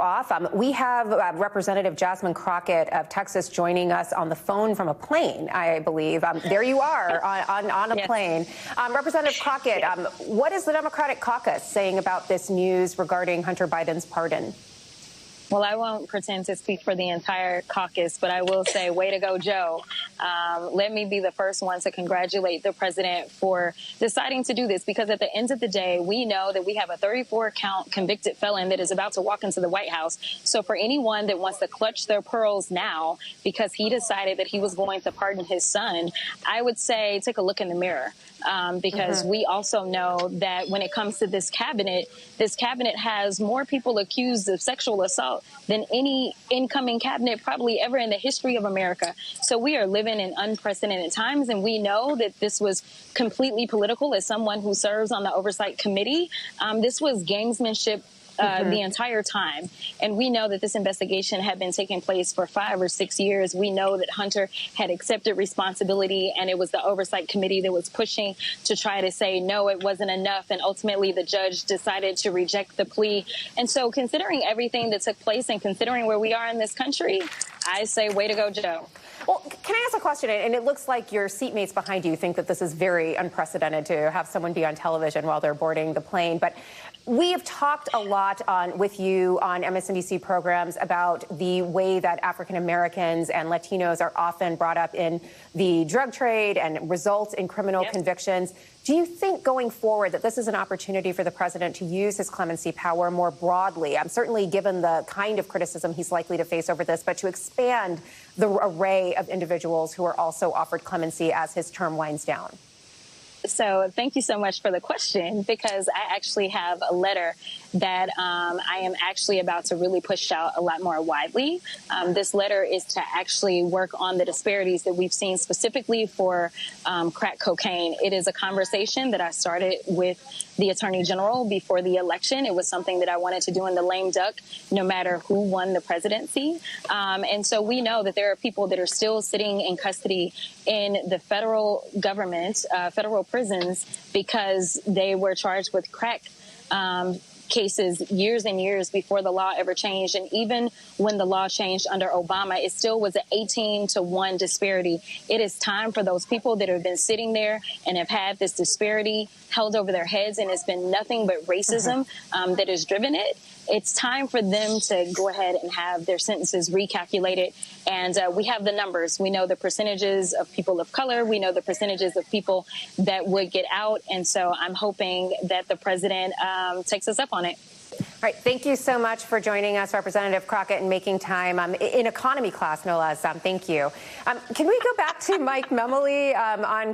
off. We have Representative Jasmine Crockett of Texas joining us on the phone from a plane, I believe. There you are on a Yes. plane. Representative Crockett, what is the Democratic caucus saying about this news regarding Hunter Biden's pardon? Well, I won't pretend to speak for the entire caucus, but I will say, way to go, Joe. Let me be the first one to congratulate the president for deciding to do this, because at the end of the day, we know that we have a 34-count convicted felon that is about to walk into the White House. So for anyone that wants to clutch their pearls now because he decided that he was going to pardon his son, I would say take a look in the mirror, because we also know that when it comes to this cabinet has more people accused of sexual assault than any incoming cabinet probably ever in the history of America. So we are living in unprecedented times, and we know that this was completely political. As someone who serves on the Oversight Committee, this was gamesmanship the entire time. And we know that this investigation had been taking place for 5 or 6 years. We know that Hunter had accepted responsibility, and it was the Oversight Committee that was pushing to try to say, no, it wasn't enough. And ultimately, the judge decided to reject the plea. And so considering everything that took place and considering where we are in this country, I say, way to go, Joe. Well, can I ask a question? And it looks like your seatmates behind you think that this is very unprecedented to have someone be on television while they're boarding the plane. But we have talked a lot with you on MSNBC programs about the way that African Americans and Latinos are often brought up in the drug trade and results in criminal convictions. Do you think going forward that this is an opportunity for the president to use his clemency power more broadly? Certainly given the kind of criticism he's likely to face over this, but to expand the array of individuals who are also offered clemency as his term winds down? So thank you so much for the question, because I actually have a letter that I am actually about to really push out a lot more widely. This letter is to actually work on the disparities that we've seen specifically for crack cocaine. It is a conversation that I started with the Attorney General before the election. It was something that I wanted to do in the lame duck, no matter who won the presidency. And so we know that there are people that are still sitting in custody in the federal government, federal prisons, because they were charged with crack cases years and years before the law ever changed. And even when the law changed under Obama, it still was an 18-to-1 disparity. It is time for those people that have been sitting there and have had this disparity held over their heads, and it's been nothing but racism that has driven it. It's time for them to go ahead and have their sentences recalculated. And we have the numbers. We know the percentages of people of color. We know the percentages of people that would get out. And so I'm hoping that the president takes us up on it. All right. Thank you so much for joining us, Representative Crockett, and making time in economy class, no less. Thank you. Can we go back to Mike Memoli on